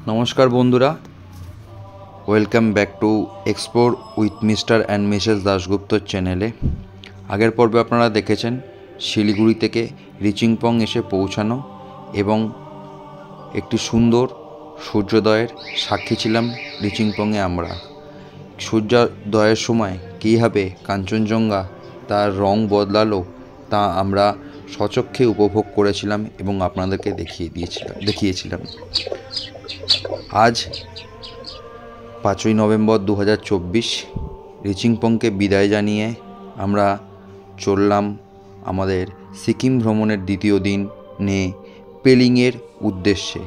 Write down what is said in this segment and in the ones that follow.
নমস্কার বন্ধুরা, welcome back to explore with mister and missus দাশগুপ্তর চ্যানেলে। আগের পর্বে আপনারা দেখেছেন শিলিগুড়ি থেকে রিচিংপং এসে পৌঁছানো এবং একটি সুন্দর সূর্যোদয়ের সাক্ষী ছিলাম রিচিংপংয়ে আমরা। সূর্যোদয়ের সময় কীভাবে কাঞ্চনজঙ্ঘা তার রং বদলালো তা আমরা স্বচক্ষে উপভোগ করেছিলাম এবং আপনাদেরকে দেখিয়েছিলাম। আজ 5ই নভেম্বর 2024 রিচিংপংকে বিদায় জানিয়ে আমরা চললাম আমাদের সিকিম ভ্রমণের দ্বিতীয় দিনে পেলিংয়ের উদ্দেশ্যে।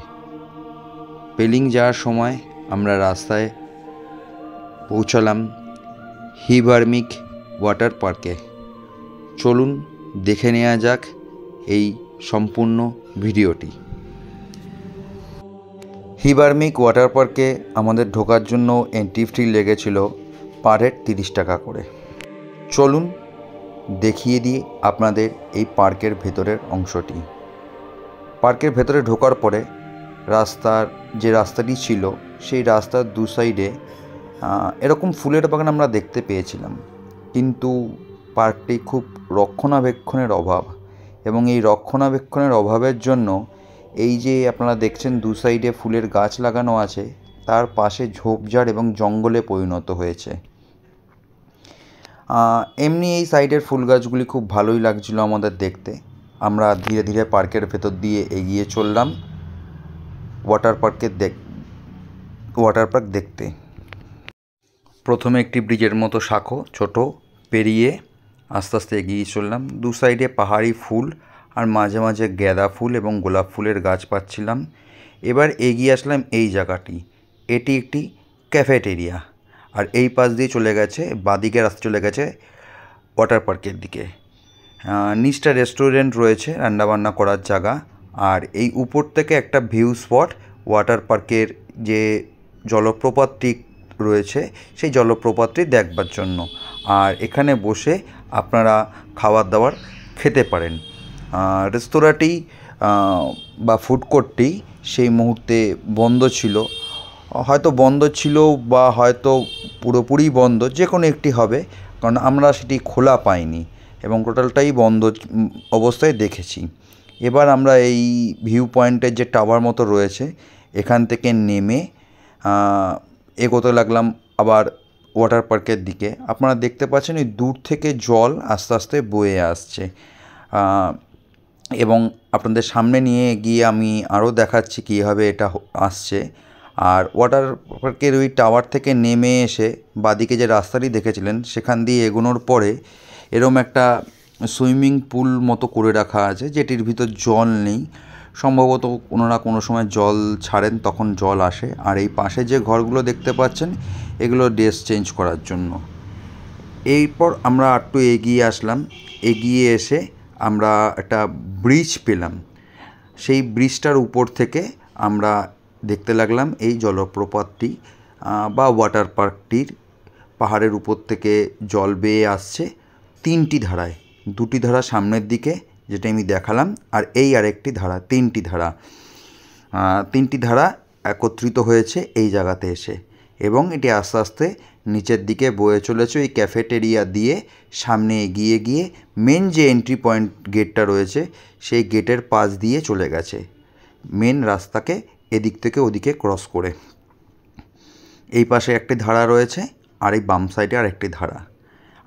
পেলিং যাওয়ার সময় আমরা রাস্তায় পৌঁছালাম হিবার্মিক ওয়াটার পার্কে। চলুন দেখে নেওয়া যাক এই সম্পূর্ণ ভিডিওটি। হিবার্মিক ওয়াটার পার্কে আমাদের ঢোকার জন্য এন্ট্রি ফি লেগেছিল পার হেড 30 টাকা করে। চলুন দেখিয়ে দিই আপনাদের এই পার্কের ভেতরের অংশটি। পার্কের ভেতরে ঢোকার পরে যে রাস্তাটি ছিল সেই রাস্তার দু সাইডে এরকম ফুলের বাগান আমরা দেখতে পেয়েছিলাম, কিন্তু পার্কটি খুব রক্ষণাবেক্ষণের অভাব, এবং এই রক্ষণাবেক্ষণের অভাবের জন্য এই যে আপনারা দেখছেন দু সাইডে ফুলের গাছ লাগানো আছে তার পাশে ঝোপঝাড় এবং জঙ্গলে পরিণত হয়েছে। এমনি এই সাইডের ফুল গাছগুলি খুব ভালোই লাগছিল আমাদের দেখতে। আমরা ধীরে ধীরে পার্কের ভেতর দিয়ে এগিয়ে চললাম ওয়াটার পার্ক দেখতে। প্রথমে একটি ব্রিজের মতো শাখো ছোট পেরিয়ে আস্তে আস্তে এগিয়ে চললাম। দু সাইডে পাহাড়ি ফুল আর মাঝে মাঝে গাঁদা ফুল এবং গোলাপ ফুলের গাছ পাচ্ছিলাম। এবার এগিয়ে আসলাম এই জায়গাটি। এটি একটি ক্যাফেটেরিয়া, আর এই পাশ দিয়ে চলে গেছে, বাঁদিকে রাস্তা চলে গেছে ওয়াটার পার্কের দিকে। নিচটা রেস্টুরেন্ট রয়েছে, রান্নাবান্না করার জায়গা, আর এই উপর থেকে একটা ভিউ স্পট ওয়াটার পার্কের যে জলপ্রপাতটি রয়েছে সেই জলপ্রপাতটি দেখবার জন্য। আর এখানে বসে আপনারা খাবার দাবার খেতে পারেন। রেস্তোরাঁটি বা ফুড কোর্টটি সেই মুহূর্তে বন্ধ ছিল, হয়তো বন্ধ ছিল বা হয়তো পুরোপুরি বন্ধ, যে কোনো একটি হবে, কারণ আমরা সেটি খোলা পাইনি এবং টোটালটাই বন্ধ অবস্থায় দেখেছি। এবার আমরা এই ভিউ পয়েন্টের যে টাওয়ার মতো রয়েছে এখান থেকে নেমে এগোতে লাগলাম আবার ওয়াটার পার্কের দিকে। আপনারা দেখতে পাচ্ছেন এই দূর থেকে জল আস্তে আস্তে বয়ে আসছে, এবং আপনাদের সামনে নিয়ে গিয়ে আমি আরও দেখাচ্ছি কীভাবে এটা আসছে। আর ওয়াটার পার্কের ওই টাওয়ার থেকে নেমে এসে বাদিকে যে রাস্তাটি দেখেছিলেন সেখান দিয়ে এগোনোর পরে এরম একটা সুইমিং পুল মতো করে রাখা আছে, যেটির ভিতর জল নেই, সম্ভবত কোনো সময় জল ছাড়েন তখন জল আসে। আর এই পাশে যে ঘরগুলো দেখতে পাচ্ছেন এগুলো ড্রেস চেঞ্জ করার জন্য। এরপর আমরা একটু এগিয়ে আসলাম, এগিয়ে এসে আমরা একটা ব্রিজ পেলাম। সেই ব্রিজটার উপর থেকে আমরা দেখতে লাগলাম এই জলপ্রপাতটি বা ওয়াটার পার্কটির। পাহাড়ের উপর থেকে জল বেয়ে আসছে 3টি ধারায়, 2টি ধারা সামনের দিকে যেটা আমি দেখালাম, আর এই আরেকটি ধারা, 3টি ধারা একত্রিত হয়েছে এই জায়গাতে এসে, এবং এটি আস্তে আস্তে নিচের দিকে বয়ে চলেছে এই ক্যাফেটেরিয়া দিয়ে। সামনে এগিয়ে গিয়ে মেন যে এন্ট্রি পয়েন্ট গেটটা রয়েছে সেই গেটের পাশ দিয়ে চলে গেছে মেন রাস্তাকে এদিক থেকে ওদিকে ক্রস করে। এই পাশে একটি ধারা রয়েছে আর এই বাম সাইডে আর একটি ধারা।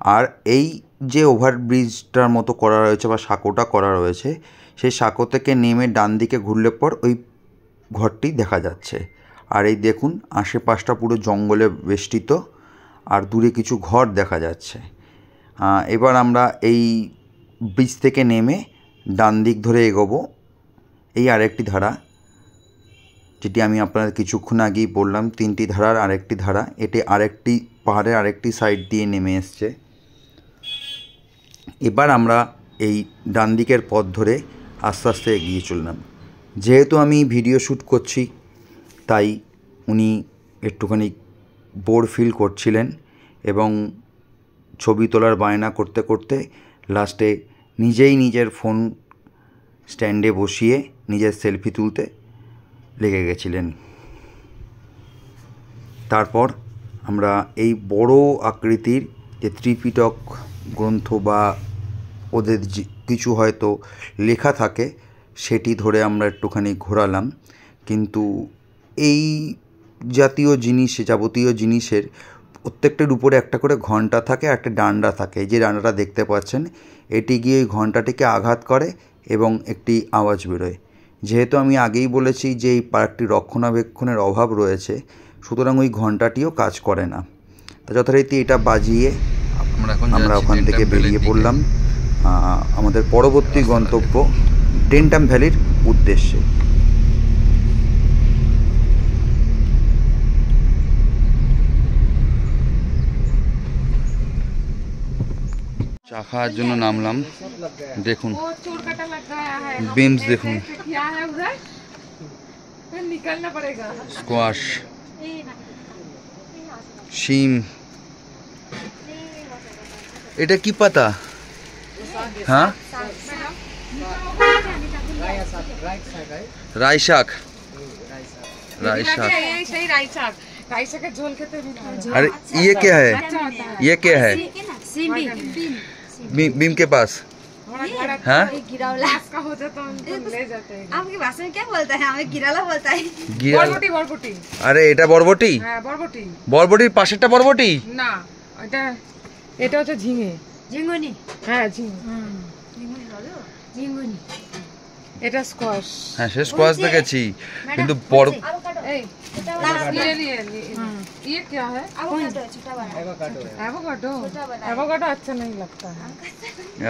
আর এই যে ওভারব্রিজটার মতো করা রয়েছে বা সাঁকোটা করা রয়েছে সেই সাঁকো থেকে নেমে ডান দিকে ঘুরলে পর ওই ঘরটি দেখা যাচ্ছে। আর এই দেখুন আশেপাশটা পুরো জঙ্গলে বেষ্টিত, আর দূরে কিছু ঘর দেখা যাচ্ছে। এবার আমরা এই ব্রিজ থেকে নেমে ডান দিক ধরে এগোবো। এই আরেকটি ধারা, যেটি আমি আপনাদের কিছুক্ষণ আগেই বললাম 3টি ধারার আরেকটি ধারা, এটি আরেকটি পাহাড়ের আরেকটি সাইড দিয়ে নেমে এসছে। এবার আমরা এই ডান দিকের পথ ধরে আস্তে আস্তে এগিয়ে চললাম। যেহেতু আমি ভিডিও শ্যুট করছি তাই উনি একটুখানি বোর ফিল করছিলেন এবং ছবি তোলার বায়না করতে করতে লাস্টে নিজেই নিজের ফোন স্ট্যান্ডে বসিয়ে নিজের সেলফি তুলতে লেগে গেছিলেন। তারপর আমরা এই বড় আকৃতির যে ত্রিপিটক গ্রন্থ বা ওদের কিছু হয়তো লেখা থাকে সেটি ধরে আমরা একটুখানি ঘোরালাম। কিন্তু এই জাতীয় জিনিস, যাবতীয় জিনিসের প্রত্যেকটার উপরে একটা করে ঘণ্টা থাকে আর একটা ডান্ডা থাকে। এই যে ডান্ডাটা দেখতে পাচ্ছেন, এটি গিয়ে ওই ঘণ্টাটিকে আঘাত করে এবং একটি আওয়াজ বেরোয়। যেহেতু আমি আগেই বলেছি যে এই পার্কটি রক্ষণাবেক্ষণের অভাব রয়েছে, সুতরাং ওই ঘণ্টাটিও কাজ করে না। তা যথারীতি এটা বাজিয়ে আমরা ওখান থেকে বেরিয়ে পড়লাম আমাদের পরবর্তী গন্তব্য ডেন্টাম ভ্যালির উদ্দেশ্যে। চা খাওয়ার জন্য নামলাম। দেখুন বিমস, দেখুন স্কোয়াশ, শিম। এটা কি পাতা? হ্যাঁ, রাই শাক। राई शाक। अरे ये क्या है? ये क्या है? बीम के पास। हाँ? आपकी भाषा में क्या बोलता है? हमें गिराला बोलता है। বরবটি, বরবটি। আরে এটা বরবটি? হ্যাঁ বরবটি। বরবটির পাশেরটা বরবটি? না, এটা হচ্ছে ঝিঙে। ঝিঙ্গুনি? হ্যাঁ ঝিঙে। ঝিঙ্গুনি বলো? ঝিঙ্গুনি। এটা স্কোয়াশ। হ্যাঁ সে স্কোয়াশ দেখেছি, কিন্তু বড় এই ये क्या है? एवोकाडो, छोटा वाला। एवोकाडो? एवोकाडो अच्छा नहीं लगता है।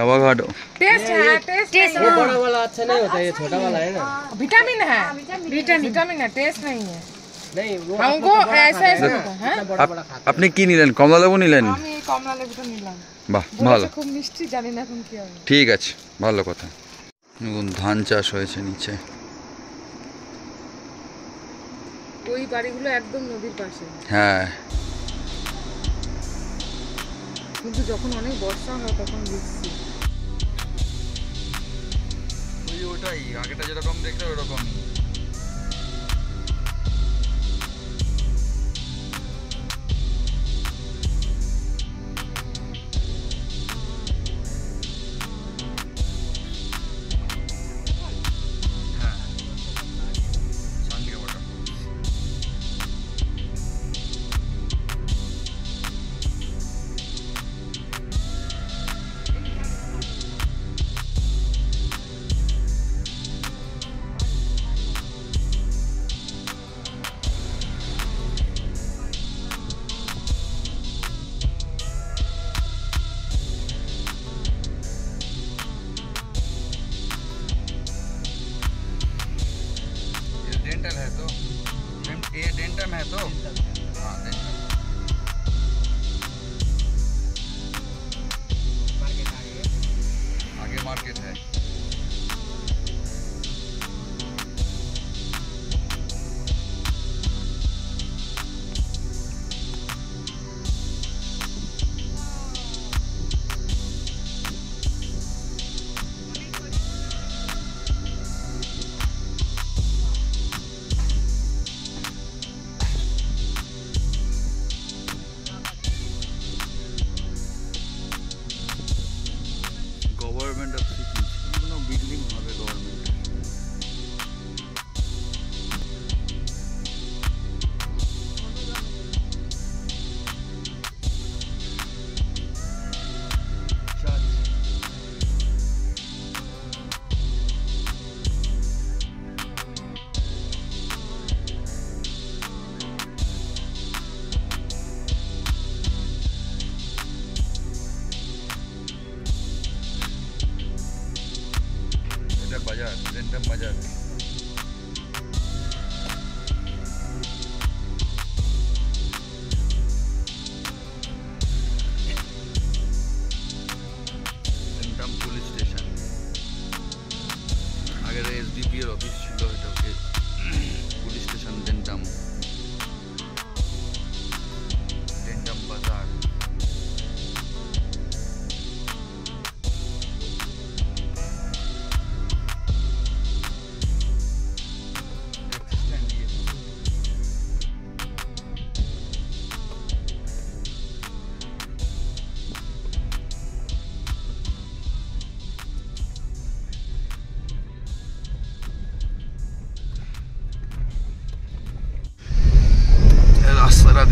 एवोकाडो टेस्ट है, टेस्ट वो बड़ा वाला अच्छा नहीं होता, ये छोटा वाला है ना। विटामिन है, विटामिन है, टेस्ट नहीं है। नहीं वो हमको ऐसा होता है। আপনি কি নিলেন? কমলা লেবু নিলেন? আমি কমলা লেবুটা নিলাম। বাহ ভালো, খুব মিষ্টি, জানি না এখন কি হবে। ঠিক আছে, ভালো কথা। দেখুন ধান চাষ হয়েছে নিচে। ওই বাড়িগুলো একদম নদীর পাশে। হ্যাঁ, কিন্তু যখন অনেক বর্ষা হয় তখন দেখছি ওটাই আগেটা যেরকম দেখলে ওরকমই। डेंटल है तो ये डेंटम है तो हाँ डेंटम आगे मार्केट है।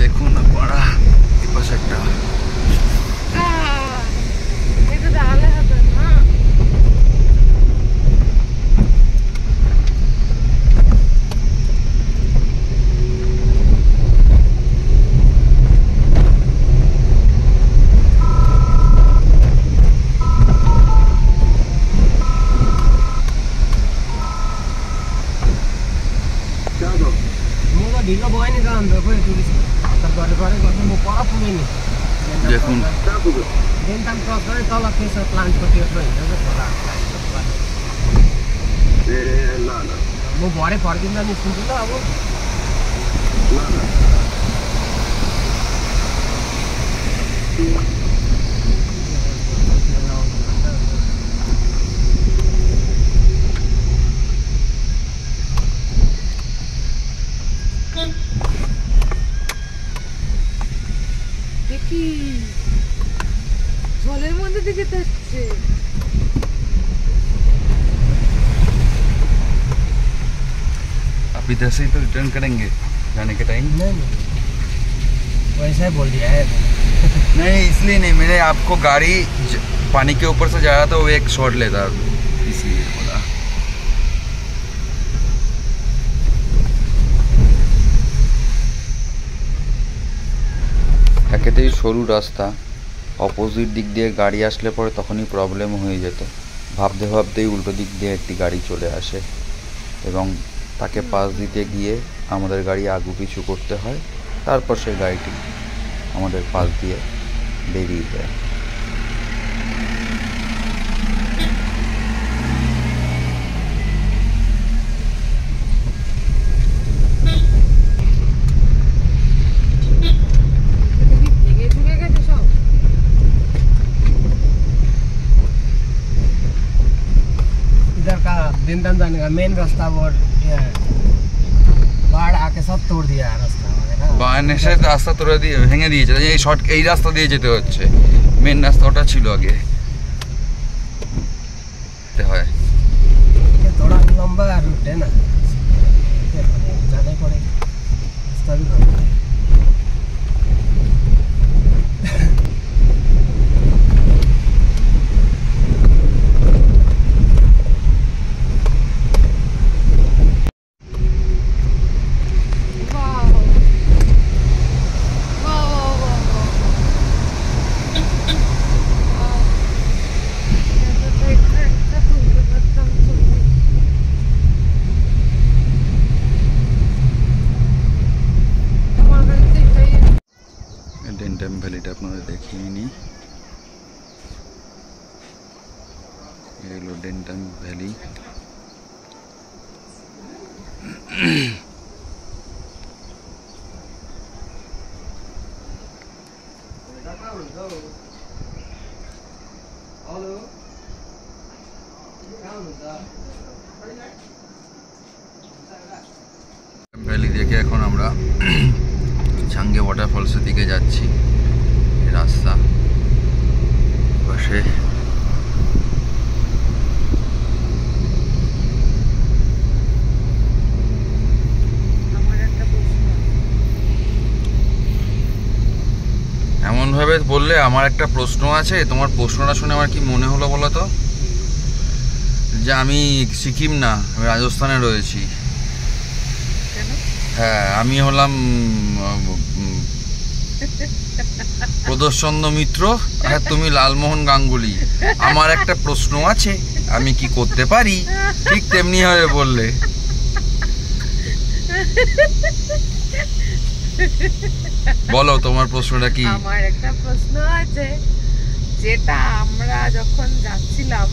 দেখুন না পাড়া এই পাশে একটা এটা ডালে হবে না। ढिलो भयो नि त अन्त खोइ टुरिस्ट गरेको म पर पुगेँ नि দেখুন देनताम क्रस गरेँ तल प्रेसर प्लान्टको त्यो हिँडेर छोरा ए ल ल म भरे फर्किँदा निस्किन्छु ल अब ल ल দেখি জলের মধ্যে দিকে যাচ্ছে। आप इधर से ही तो रिटर्न करेंगे जाने के टाइम? नहीं वैसा ही बोल दिया है नहीं इसलिए नहीं, मैंने आपको गाड़ी पानी के ऊपर से जा रहा था वो एक शॉट लेता इसलिए बोला। একেতেই সরু রাস্তা, অপোজিট দিক দিয়ে গাড়ি আসলে পরে তখনই প্রবলেম হয়ে যেত। ভাবতে ভাবতেই উল্টো দিক দিয়ে একটি গাড়ি চলে আসে এবং তাকে পাশ দিতে গিয়ে আমাদের গাড়ি আগু পিছু করতে হয়, তারপর সেই গাড়িটি আমাদের পাশ দিয়ে বেরিয়ে যায়। इधर का देनताम जाने का मेन रास्ता वो बाढ़ आके सब तोड़ दिया है रास्ता বায়ান এসে রাস্তা তোরা দিয়ে ভেঙে দিয়েছে, এই শর্ট এই রাস্তা দিয়ে যেতে হচ্ছে, মেন রাস্তা ওটা ছিল আগে। হয় ये थोड़ा लंबा रूट है ना, जाना पड़ेगा रास्ता भी लंबा है। ডেন্টাম ভ্যালিটা আপনারা দেখিয়ে নিই। এগুলো ডেন্টাম ভ্যালি। ভ্যালি দেখে এখন আমরা ছাঙ্গে ওয়াটারফলসের দিকে যাচ্ছি। রাস্তা পাশে এমনভাবে বললে আমার একটা প্রশ্ন আছে, তোমার প্রশ্নটা শুনে আমার কি মনে হলো বলো তো, যে আমি সিকিম না, আমি রাজস্থানে রয়েছি। হ্যাঁ, আমি হলাম প্রদর্শন মিত্র আর তুমি লালমোহন গাঙ্গুলি। আমার একটা প্রশ্ন আছে, আমি কি করতে পারি? ঠিক তেমনি ভাবে বললে। বলো তোমার প্রশ্নটা কি? আমার একটা প্রশ্ন আছে, যেটা আমরা যখন যাচ্ছিলাম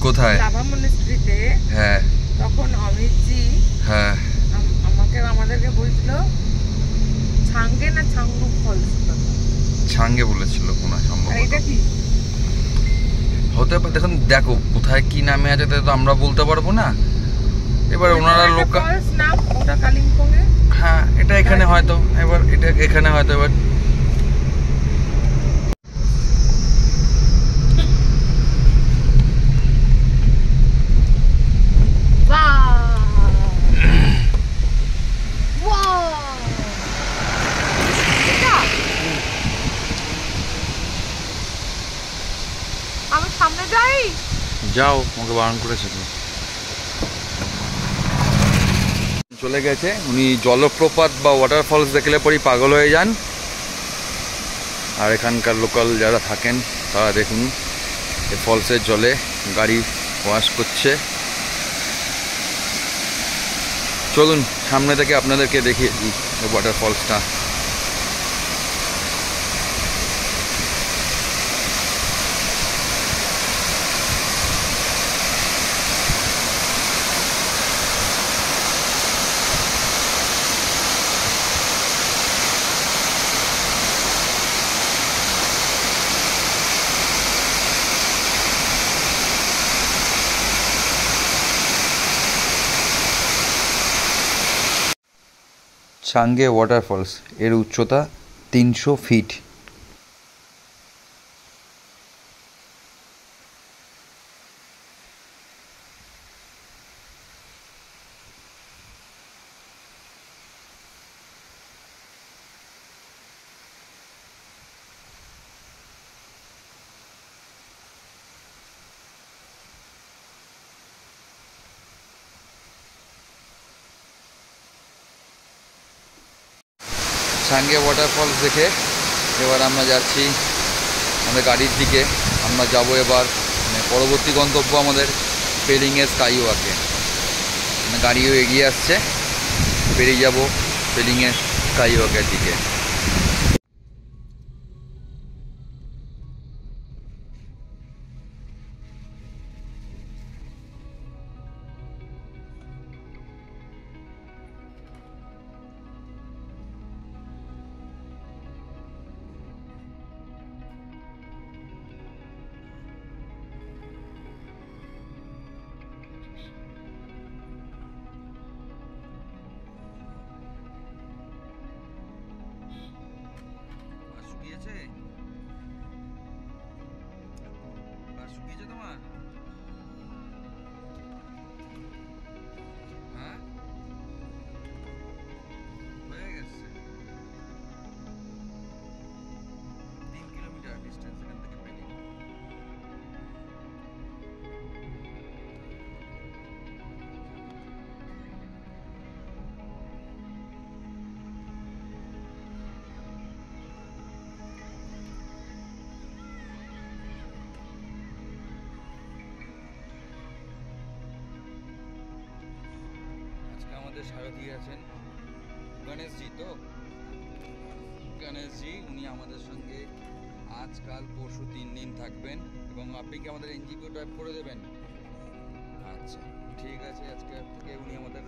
কোথায়? লাভা মনিস্ট্রিতে, হ্যাঁ তখন অমিতজি হ্যাঁ আমাদেরকে বলছিল ছাঙ্গে না ছাঙ্গু ফলস, ছাঙ্গে বলেছিল কোনো সম্ভব। আর এটা কি হতে পারে, দেখুন দেখো কোথায় কি নামে আছে তো আমরা বলতে পারবো না। এবার ওনারা লোকাল নাম, ওটা কালিম্পং এ। হ্যাঁ এটা এখানে হয়তো, এবার এটা এখানে হয়তো এবার যাও, আমাকে বারণ করেছে তো। চলে গেছে উনি। জলপ্রপাত বা ওয়াটারফলস দেখলে পরেই পাগল হয়ে যান। আর এখানকার লোকাল যারা থাকেন তারা দেখুন এই ফলসের জলে গাড়ি ওয়াশ করছে। চলুন সামনে থেকে আপনাদেরকে দেখিয়ে দিই এই ওয়াটারফলসটা। চাঙ্গে ওয়াটারফলস, এর উচ্চতা 300 ফিট। চাঙ্গে ওয়াটারফলস দেখে এবার আমরা যাচ্ছি আমাদের গাড়ির দিকে। আমরা যাব এবার পরবর্তী গন্তব্য আমাদের পেলিংয়ের স্কাই ওয়াকে। গাড়িও এগিয়ে আসছে, বেরিয়ে যাব পেলিংয়ের স্কাই ওয়াকের দিকে। শুকিয়েছে তোমার? হ্যাঁ, হয়ে গেছে। 3 কিলোমিটার ডিস্টেন্স এখান থেকে পেলিং। আমাদের সারথি আছেন গণেশজি। তো গণেশজি উনি আমাদের সঙ্গে আজকাল পরশু 3 দিন থাকবেন। এবং আপনি কি আমাদের এনজিপি ড্রাইভ করে দেবেন? আচ্ছা ঠিক আছে, আজকে থেকে উনি আমাদের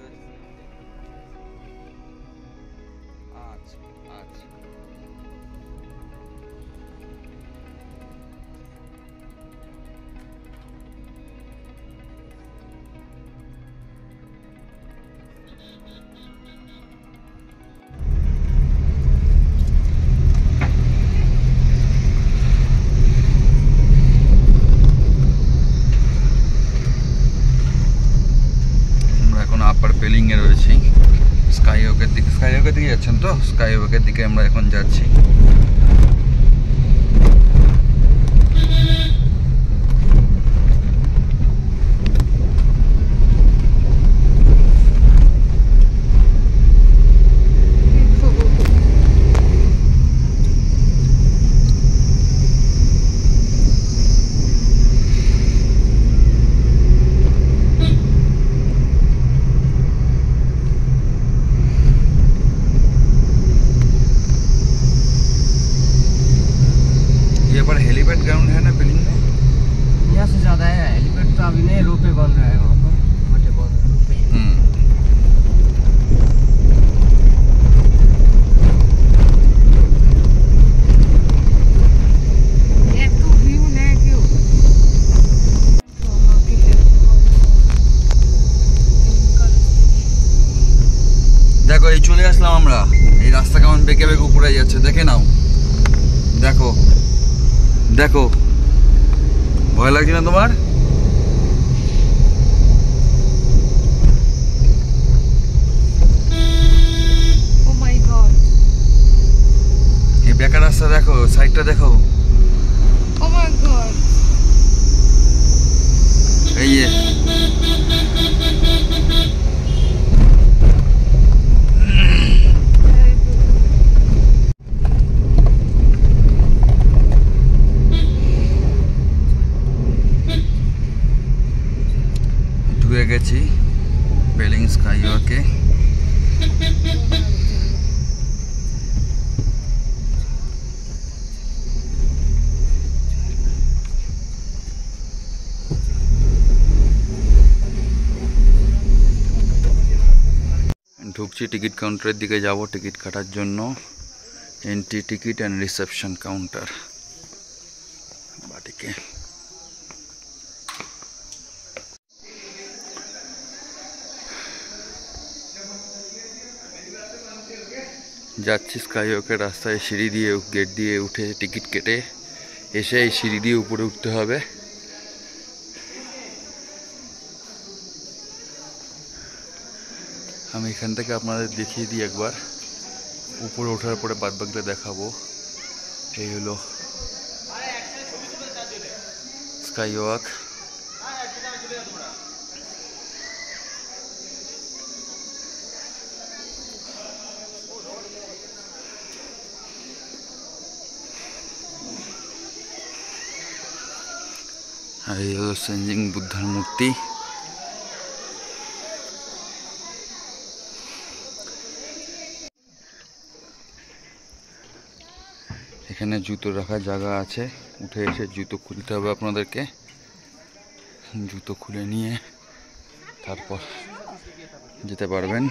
আচ্ছা আচ্ছা পেলিংয়ে রয়েছি। স্কাই ওয়াকের দিকে যাচ্ছেন তো? স্কাই ওয়াকের দিকে আমরা এখন যাচ্ছি। पर हेलीपैड ग्राउंड है ना पेलिंग में? यहाँ से ज़्यादा है। हेलीपैड तो अभी नहीं, रोपे बन रहा है वहाँ पर, मोटे बन रहे रोपे। ये तो व्यू है क्यों? देखो এই চলে আসলাম আমরা। এই রাস্তা কেমন বেঁকে বেঁকে উপরে যাচ্ছে, দেখে নাও। দেখো দেখো, ভয় লাগছে না তোমার? Oh my god! এই বেকার রাস্তা দেখো, সাইডটা দেখো। Oh my god! এই যে ঢুকে গেছি পেলিং স্কাইওয়াকে। ঢুকছি টিকিট কাউন্টারের দিকে যাব টিকিট কাটার জন্য। Entry ticket and reception counter বাটিকে। যাচ্ছি স্কাইওয়াকের রাস্তায়, সিঁড়ি দিয়ে গেট দিয়ে উঠে টিকিট কেটে এসে এই সিঁড়ি দিয়ে উপরে উঠতে হবে। আমি এখান থেকে আপনাদের দেখিয়ে দিই একবার, উপরে ওঠার পরে বাদবাকিটা দেখাবো। এই হলো স্কাইওয়াক। আর এই হলো সেনজিং বুদ্ধার মূর্তি। এখানে জুতো রাখার জায়গা আছে, উঠে এসে জুতো খুলতে হবে আপনাদেরকে। জুতো খুলে নিয়ে তারপর যেতে পারবেন।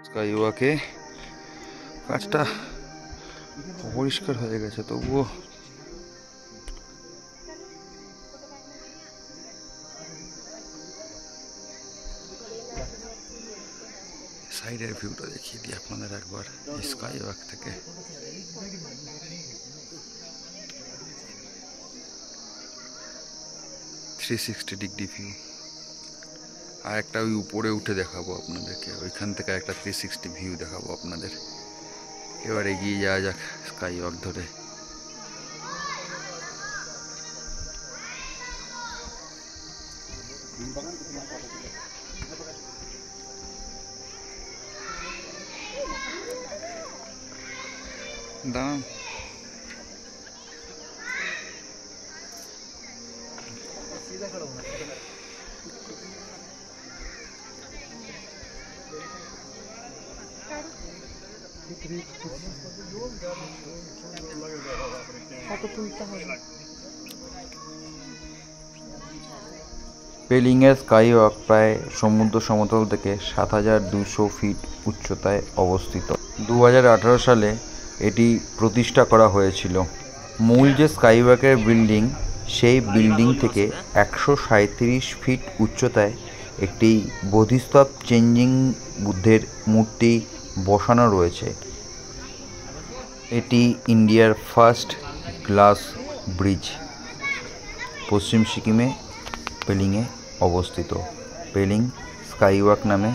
স্কাইওয়াকে কাজটা অপরিষ্কার হয়ে গেছে, তবুও সাইডের ভিউটা দেখিয়ে দিই আপনাদের একবার স্কাইওয়াক থেকে। Three 360 view. আর একটা ওই উপরে উঠে দেখাবো আপনাদেরকে, ওইখান থেকে একটা 360 ভিউ দেখাবো আপনাদের। এবার এগিয়ে যাওয়া যাক স্কাইওয়াক ধরে। দাঁড়ান, পেলিংয়ের স্কাইওয়াক প্রায় সমুদ্র সমতল থেকে 7200 ফিট উচ্চতায় অবস্থিত। 2018 সালে এটি প্রতিষ্ঠা করা হয়েছিল। মূল যে স্কাইওয়াকের বিল্ডিং, সেই বিল্ডিং থেকে 137 ফিট উচ্চতায় একটি বোধিসত্ত্ব চেঞ্জিং বুদ্ধের মূর্তি বসানো রয়েছে। এটি ইন্ডিয়ার ফার্স্ট গ্লাস ব্রিজ। পশ্চিম সিকিমে পেলিংয়ে অবস্থিত। পেলিং স্কাইওয়াক নামে,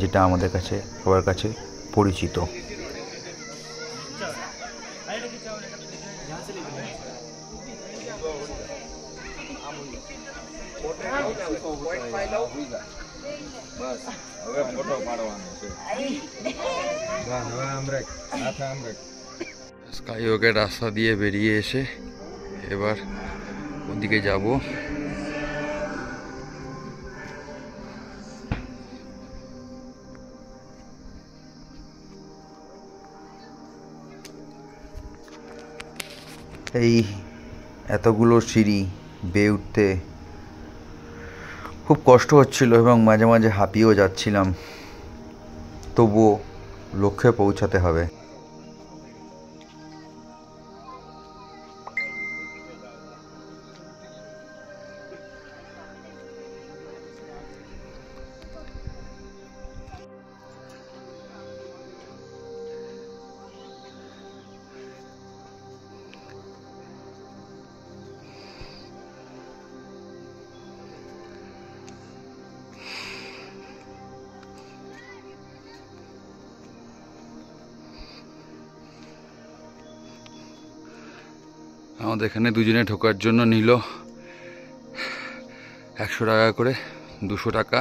যেটা আমাদের কাছে সবার কাছে পরিচিত। স্কাইওয়াকের রাস্তা দিয়ে বেরিয়ে এসে এবার ওদিকে যাব। এই এতগুলো সিঁড়ি বেয়ে উঠতে খুব কষ্ট হচ্ছিল এবং মাঝে মাঝে হাঁপিয়েও যাচ্ছিলাম, তবুও লক্ষ্যে পৌঁছাতে হবে। আমাদের এখানে দুজনে ঢোকার জন্য নিল 100 টাকা করে, 200 টাকা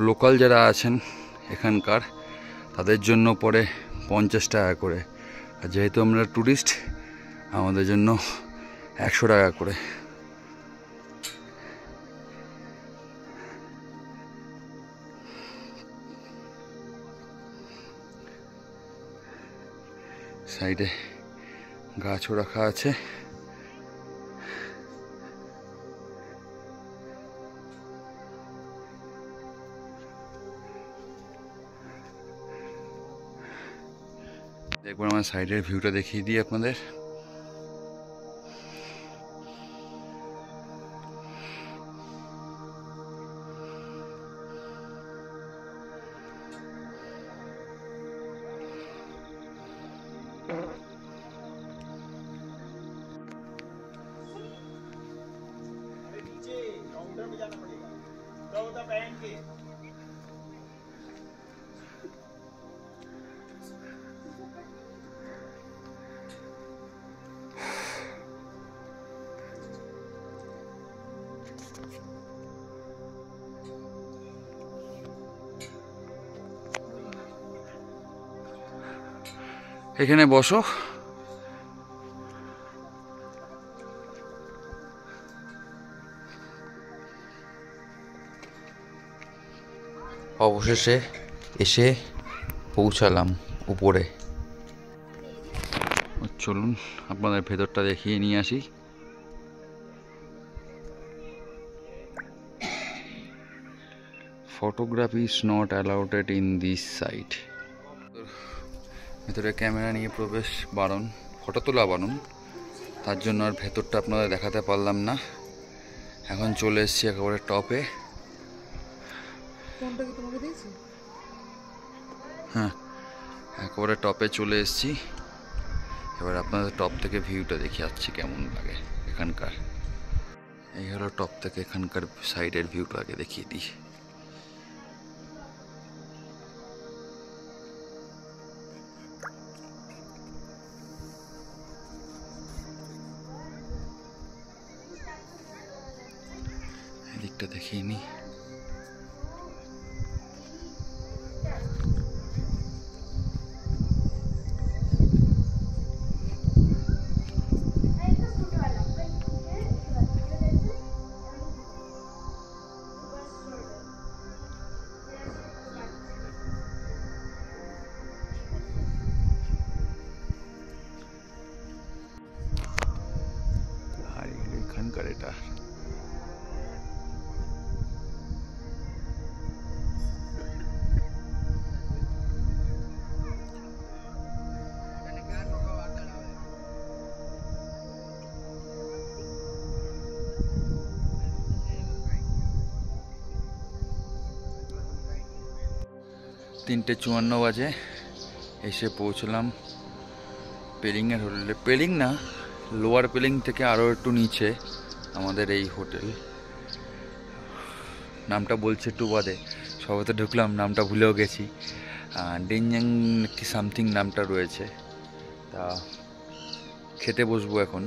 লোকাল যারা আছেন এখানকার তাদের জন্য পড়ে 50 টাকা করে, আর যেহেতু আমরা ট্যুরিস্ট আমাদের জন্য 100 টাকা করে। সাইডে গাছও রাখা আছে। একবার আমার সাইডের ভিউটা দেখিয়ে দিই আপনাদের। এখানে বসো। অবশেষে এসে পৌঁছালাম উপরে। চলুন আপনাদের ভেতরটা দেখিয়ে নিয়ে আসি। Photography is not allowed in this site. ভেতরে ক্যামেরা নিয়ে প্রবেশ বারণ, ফটো তোলা বারণ, তার জন্য আর ভেতরটা আপনাদের দেখাতে পারলাম না। এখন চলে এসেছি একেবারে টপে। হ্যাঁ, একেবারে টপে চলে এসেছি। এবার আপনাদের টপ থেকে ভিউটা দেখে যাচ্ছি কেমন লাগে এখানকার। এই হলো টপ থেকে এখানকার সাইডের ভিউটা আগে দেখিয়ে দিই। এদিকটা দেখিয়ে নিই। আর এখানকার এটা তিনটে 54 বাজে এসে পৌঁছলাম পেলিংয়ের হোটেলে। পেলিং না, লোয়ার পেলিং থেকে আরও একটু নিচে আমাদের এই হোটেল। নামটা বলছে একটু বাদে, সবাই তো ঢুকলাম নামটা ভুলেও গেছি। ডেনজাং কি সামথিং নামটা রয়েছে। তা খেতে বসবো এখন,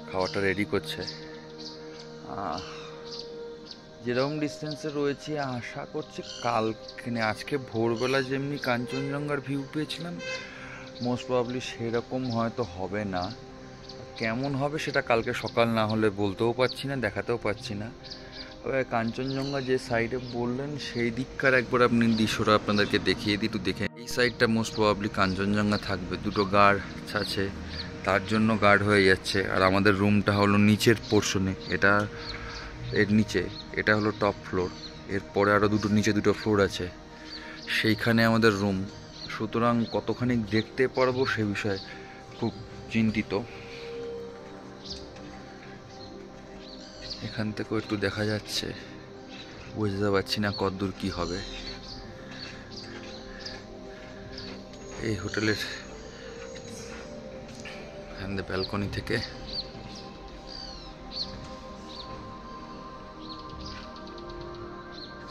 খাওয়াটা রেডি করছে। যেরকম ডিস্টেন্সে রয়েছে আশা করছি কালকে আজকে ভোরবেলা যেমনি কাঞ্চনজঙ্ঘার ভিউ পেয়েছিলাম মোস্ট প্রবাবলি সেরকম হয়তো হবে না। কেমন হবে সেটা কালকে সকাল না হলে বলতেও পারছি না, দেখাতেও পারছি না। তবে কাঞ্চনজঙ্ঘা যে সাইডে বললেন সেই দিককার একবার আপনি দৃশ্যটা আপনাদেরকে দেখিয়ে দিই, একটু দেখে। এই সাইডটা মোস্ট প্রবাবলি কাঞ্চনজঙ্ঘা থাকবে, দুটো গাছ আছে, তার জন্য গার্ড হয়ে যাচ্ছে। আর আমাদের রুমটা হলো নিচের পোর্শনে, এর নিচে, এটা হলো টপ ফ্লোর, এরপরে আরও নিচে দুটো ফ্লোর আছে, সেইখানে আমাদের রুম। সুতরাং কতখানি দেখতে পারবো সে বিষয়ে খুব চিন্তিত। এখান থেকেও একটু দেখা যাচ্ছে, বুঝতে পারছি না কতদূর কি হবে। এই হোটেলের ব্যালকনি থেকে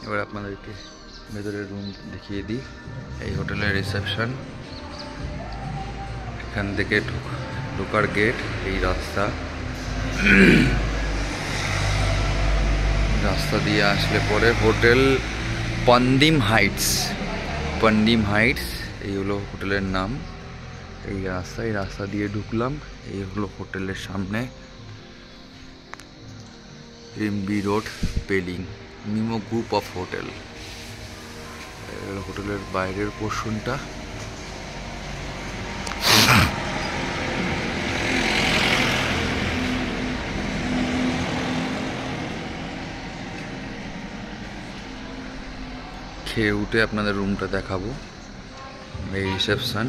এবার আপনাদেরকে ভেতরের রুম দেখিয়ে দিই। এই হোটেলের রিসেপশন, এখান থেকে ঢোকার গেট, এই রাস্তা দিয়ে আসলে পরে হোটেল পান্ডিম হাইটস, এই হলো হোটেলের নাম। এই রাস্তা দিয়ে ঢুকলাম, এই হলো হোটেলের সামনে, Rimbi road, Pelling, Nimo group of hotel. হোটেলের বাইরের পোর্শনটা। খেয়ে উঠে আপনাদের রুমটা দেখাবো। এই রিসেপশন,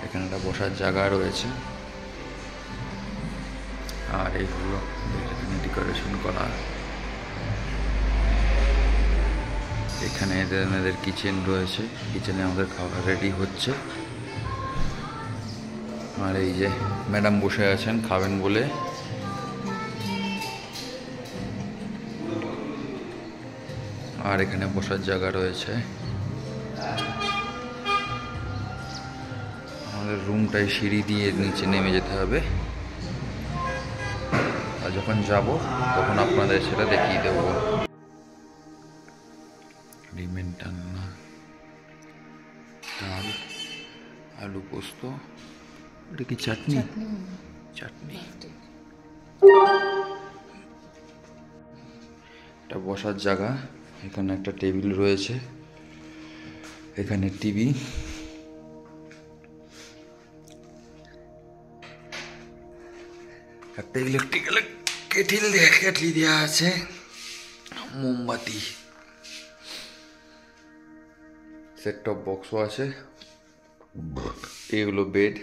এখানে একটা বসার জায়গা রয়েছে, আর এই হলো এখানে ডেকোরেশন করা। এখানে এদের কিচেন রয়েছে, কিচেনে আমাদের খাবার রেডি হচ্ছে। আর এই যে ম্যাডাম বসে আছেন খাবেন বলে। আর এখানে বসার জায়গা রয়েছে। আমাদের রুমটায় সিঁড়ি দিয়ে নিচে নেমে যেতে হবে, আর যখন যাব তখন আপনাদের সেটা দেখিয়ে দেবো। ডিমের ডালনা, ডাল, আলু পোস্ত, এটা কি চাটনি? এটা বসার জায়গা, এখানে একটা টেবিল রয়েছে, এখানে টিভি, একটা ইলেকট্রিক্যাল কেটলি দেওয়া আছে, মোমবাতি, সেট টপ বক্সও আছে। এগুলো বেড,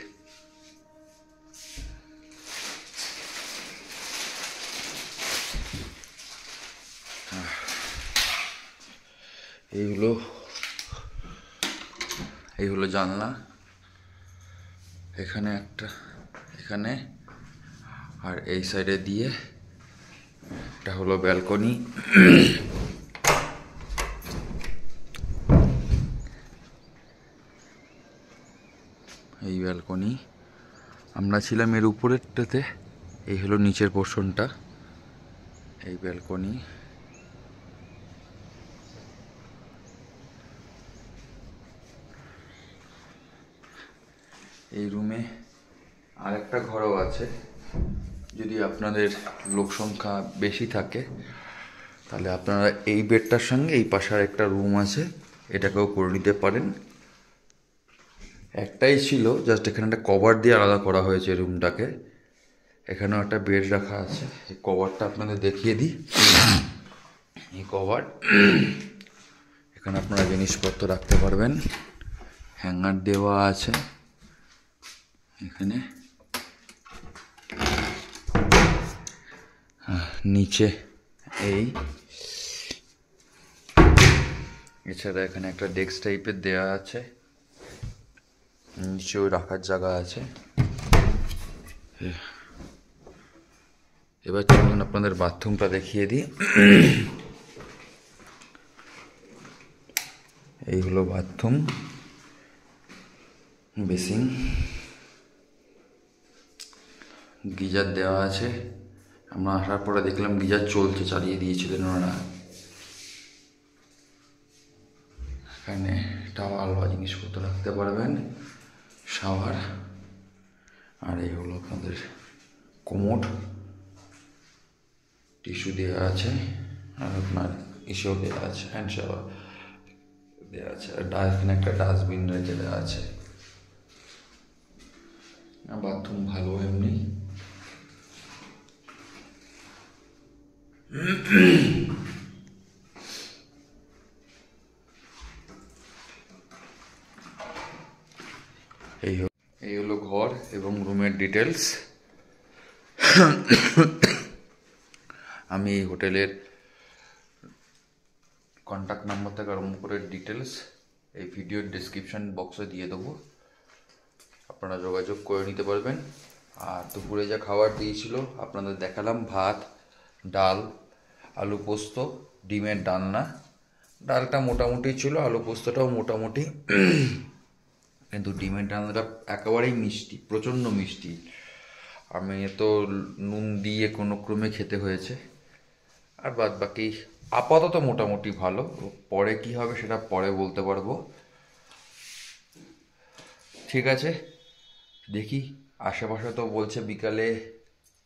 এই হলো জানলা, এখানে একটা, এখানে, আর এই সাইডে দিয়ে এটা হলো ব্যালকনি। এই ব্যালকনি, আমরা ছিলাম এর উপরেরটাতে, এই হলো নিচের পোর্শনটা, এই ব্যালকনি। এই রুমে আরেকটা ঘরও আছে, যদি আপনাদের লোক সংখ্যা বেশি থাকে তাহলে আপনারা এই বেডটার সঙ্গে এই পাশে একটা রুম আছে, এটাকেও করে নিতে পারেন। একটাই ছিল, জাস্ট এখানে একটা কভার দিয়ে আলাদা করা হয়েছে রুমটাকে। এখানেও একটা বেড রাখা আছে, এই কভারটা আপনাদের দেখিয়ে দিই। এই কভার, এখানে আপনারা জিনিসপত্র রাখতে পারবেন, হ্যাঙ্গার দেওয়া আছে এখানে। নিচে এই, এছাড়া এখানে একটা ডেস্ক টাইপের দেওয়া আছে, নিচেও রাখার জায়গা আছে। এবার চলুন আপনাদের বাথরুমটা দেখিয়ে দিই। এই হলো বাথরুম, বেসিন, গিজার দেওয়া আছে। আমরা আসার পরে দেখলাম গিজার চলছে, চালিয়ে দিয়েছিলেন ওনারা। এখানে টাওয়াল বা জিনিসপত্র রাখতে পারবেন, শাওয়ার, আর এই হলো আপনাদের কোমোড, টিস্যু দেওয়া আছে, আর আপনার ইসেও দেওয়া আছে, হ্যান্ড শাওয়ার দেওয়া আছে, আর এখানে একটা ডাস্টবিন রেখে দেওয়া আছে। বাথরুম ভালো এমনি। এই হলো ঘর এবং রুমের ডিটেলস। আমি এই হোটেলের কন্ট্যাক্ট নাম্বার থেকে আরম্ভ করে ডিটেলস এই ভিডিওর ডেসক্রিপশন বক্সে দিয়ে দেবো, আপনারা যোগাযোগ করে নিতে পারবেন। আর দুপুরে যা খাবার দিয়েছিল আপনাদের দেখালাম, ভাত, ডাল, আলু পোস্ত, ডিমের ডালনা। ডালটা মোটামুটি ছিল, আলু পোস্তটাও মোটামুটি, কিন্তু ডিমের ডালনাটা একেবারেই মিষ্টি, প্রচণ্ড মিষ্টি। আমি তো নুন দিয়ে কোনো ক্রমে খেতে হয়েছে। আর বাদ বাকি আপাতত মোটামুটি ভালো, পরে কি হবে সেটা পরে বলতে পারবো। ঠিক আছে, দেখি আশেপাশে তো বলছে বিকালে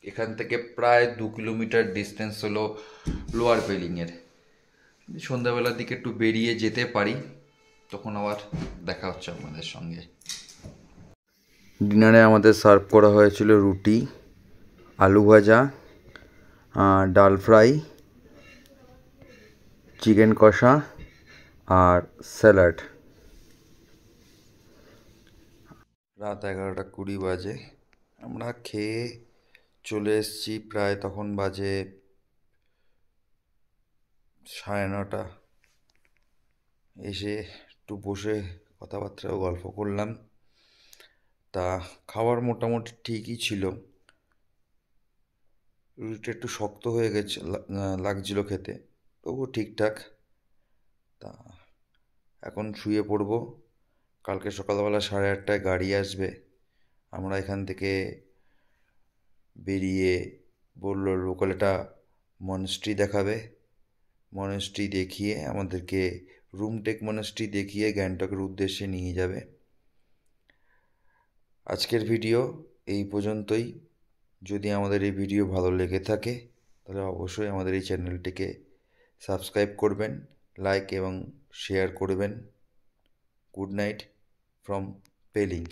এখান থেকে প্রায় 2 কিলোমিটার ডিস্টেন্স হলো লোয়ার পেলিংয়ের। সন্ধ্যাবেলার দিকে একটু বেরিয়ে যেতে পারি, তখন আবার দেখা হচ্ছে আপনাদের সঙ্গে। ডিনারে আমাদের সার্ভ করা হয়েছিল রুটি, আলু ভাজা, ডাল ফ্রাই, চিকেন কষা আর স্যালাড। রাত 11:20 বাজে, আমরা খেয়ে চলে এসেছি, প্রায় তখন বাজে 9:30। এসে একটু বসে কথাবার্তা গল্প করলাম। তা খাবার মোটামুটি ঠিকই ছিল, রুটিটা একটু শক্ত হয়ে গেছে লাগছিল খেতে, তবুও ঠিকঠাক। তা এখন শুয়ে পড়বো, কালকে সকালবেলা 8:30টায় গাড়ি আসবে। আমরা এখান থেকে বেরিয়ে বললো লোকালটা মনেস্ট্রি দেখাবে, মনেস্ট্রি দেখিয়ে আমাদেরকে রুমটেক মনেস্ট্রি দেখিয়ে গ্যাংটকের উদ্দেশ্যে নিয়ে যাবে। আজকের ভিডিও এই পর্যন্তই। যদি আমাদের এই ভিডিও ভালো লেগে থাকে তাহলে অবশ্যই আমাদের এই চ্যানেলটিকে সাবস্ক্রাইব করবেন, লাইক এবং শেয়ার করবেন। Good night from Pelling.